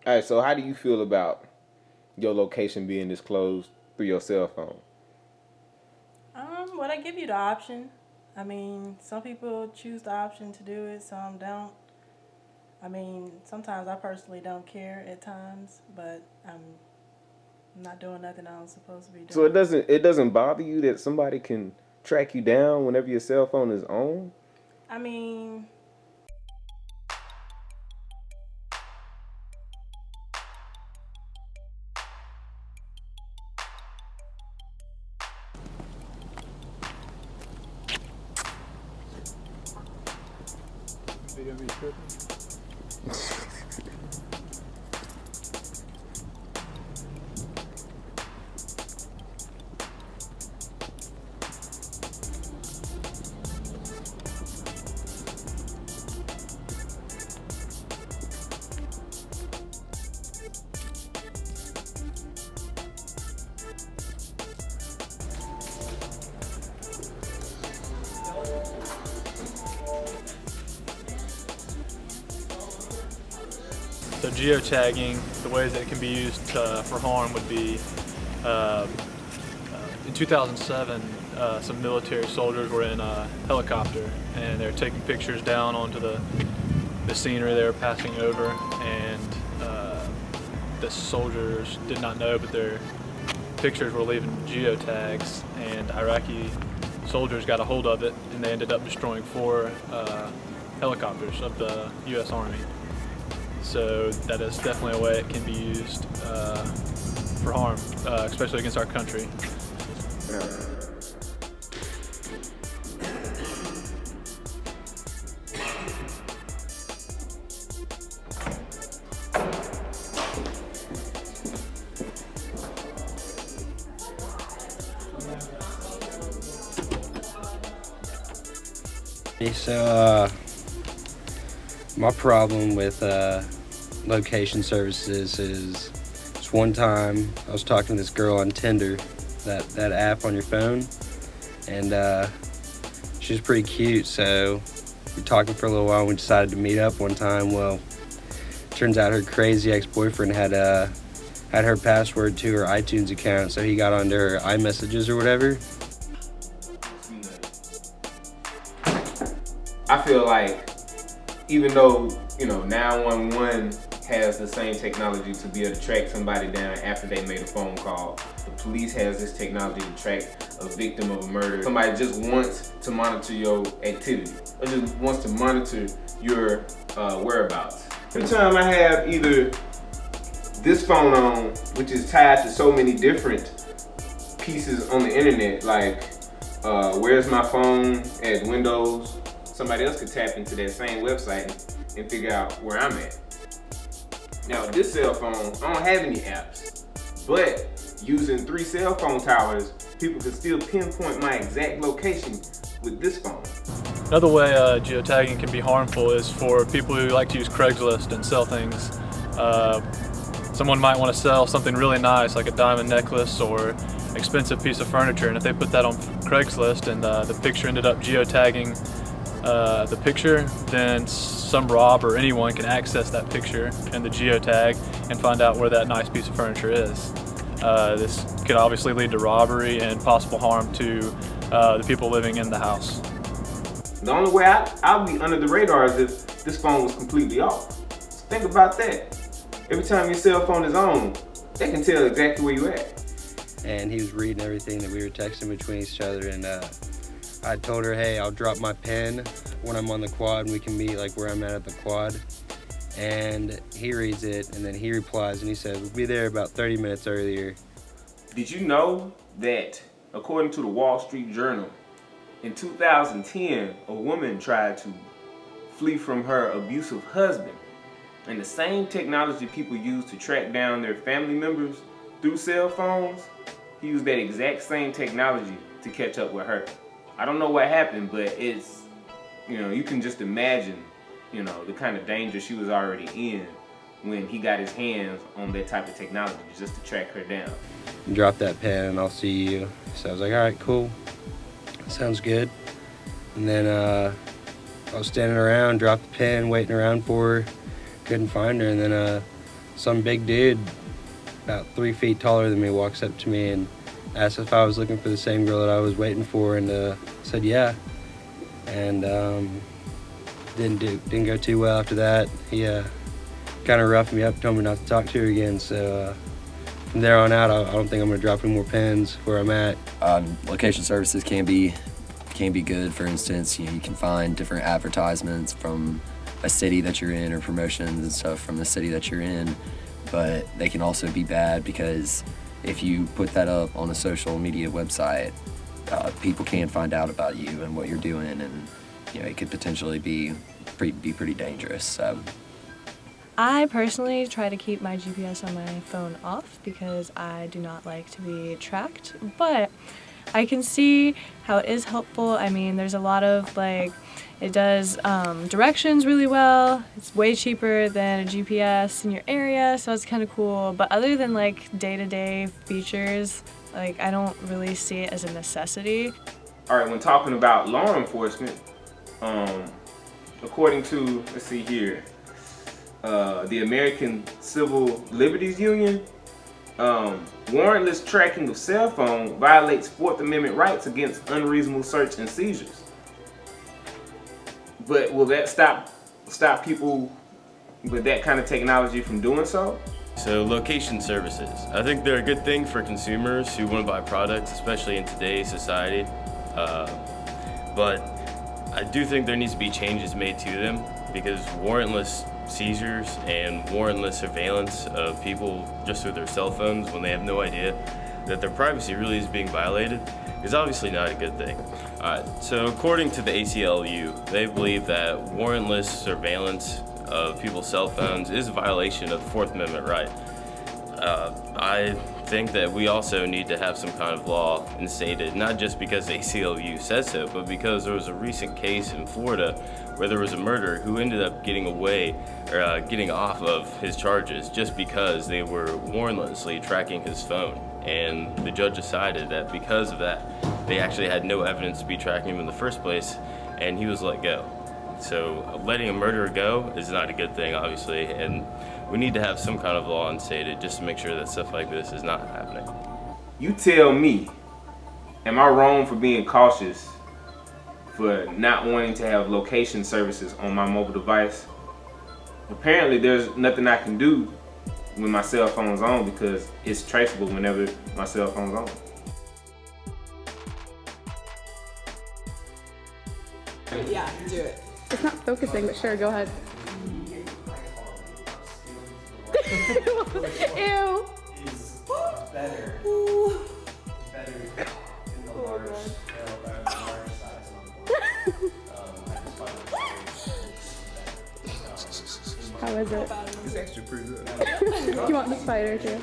All right, so how do you feel about your location being disclosed through your cell phone? Would I give you the option? I mean, some people choose the option to do it, some don't. I mean, sometimes I personally don't care at times, but I'm not doing nothing I'm supposed to be So it doing. doesn't bother you that somebody can track you down whenever your cell phone is on? I mean, So geotagging, the ways that it can be used for harm would be, uh, in 2007, some military soldiers were in a helicopter and they were taking pictures down onto the scenery they were passing over, and the soldiers did not know, but their pictures were leaving geotags, and Iraqi soldiers got a hold of it, and they ended up destroying 4 helicopters of the U.S. Army. So that is definitely a way it can be used for harm, especially against our country. So, my problem with location services is this one time I was talking to this girl on Tinder, that app on your phone, and she was pretty cute, so we were talking for a little while and we decided to meet up one time. Well, turns out her crazy ex-boyfriend had her password to her iTunes account, so he got onto her iMessages or whatever. I feel like even though, 911 has the same technology to be able to track somebody down after they made a phone call, the police has this technology to track a victim of a murder. Somebody just wants to monitor your activity or just wants to monitor your whereabouts. Every time I have either this phone on, which is tied to so many different pieces on the internet, like where's my phone at Windows, somebody else could tap into that same website and figure out where I'm at. Now with this cell phone, I don't have any apps, but using 3 cell phone towers, people can still pinpoint my exact location with this phone. Another way geotagging can be harmful is for people who like to use Craigslist and sell things. Someone might want to sell something really nice, like a diamond necklace or expensive piece of furniture, and if they put that on Craigslist and the picture ended up geotagging the picture, then some rob or anyone can access that picture and the geotag and find out where that nice piece of furniture is. This could obviously lead to robbery and possible harm to the people living in the house. The only way I'll be under the radar is if this phone was completely off. So think about that. Every time your cell phone is on, they can tell exactly where you're at. And he was reading everything that we were texting between each other, and I told her, hey, I'll drop my pen when I'm on the quad and we can meet like where I'm at the quad. And he reads it and then he replies and he says, we'll be there about 30 minutes earlier. Did you know that according to the Wall Street Journal, in 2010, a woman tried to flee from her abusive husband, and the same technology people use to track down their family members through cell phones, he used that exact same technology to catch up with her. I don't know what happened, but it's, you can just imagine, the kind of danger she was already in when he got his hands on that type of technology just to track her down. Drop that pen and I'll see you. So I was like, all right, cool. Sounds good. And then I was standing around, dropped the pen, waiting around for her. Couldn't find her. And then some big dude about 3 feet taller than me walks up to me and asked if I was looking for the same girl that I was waiting for, and said yeah. And didn't go too well after that. He kind of roughed me up, told me not to talk to her again. So from there on out, I don't think I'm gonna drop any more pins where I'm at. Location services can be good. For instance, you can find different advertisements from a city that you're in, or promotions and stuff from the city that you're in, but they can also be bad because if you put that up on a social media website, people can find out about you and what you're doing, and it could potentially be pretty dangerous. So I personally try to keep my GPS on my phone off because I do not like to be tracked, but I can see how it is helpful. I mean, there's a lot of it does directions really well. It's way cheaper than a GPS in your area, so it's kind of cool. But other than day-to-day features, I don't really see it as a necessity. All right, when talking about law enforcement, according to, let's see here, the American Civil Liberties Union, warrantless tracking of cell phone violates Fourth Amendment rights against unreasonable search and seizures. But will that stop people with that kind of technology from doing so? So location services, I think they're a good thing for consumers who want to buy products, especially in today's society. But I do think there needs to be changes made to them, because warrantless seizures and warrantless surveillance of people just with their cell phones when they have no idea that their privacy really is being violated is obviously not a good thing. So according to the ACLU, they believe that warrantless surveillance of people's cell phones is a violation of the Fourth Amendment right. I think that we also need to have some kind of law instated, not just because the ACLU says so, but because there was a recent case in Florida where there was a murderer who ended up getting away, or getting off of his charges just because they were warrantlessly tracking his phone. And the judge decided that because of that, they actually had no evidence to be tracking him in the first place, and he was let go. So letting a murderer go is not a good thing, obviously, and we need to have some kind of law instated just to make sure that stuff like this is not happening. You tell me, am I wrong for being cautious, for not wanting to have location services on my mobile device? Apparently there's nothing I can do when my cell phone's on because it's traceable whenever my cell phone's on. Yeah, do it. It's not focusing, but sure, go ahead. Ew. Is better. Better in the large size on How is it? It's actually pretty good. You want the spider too?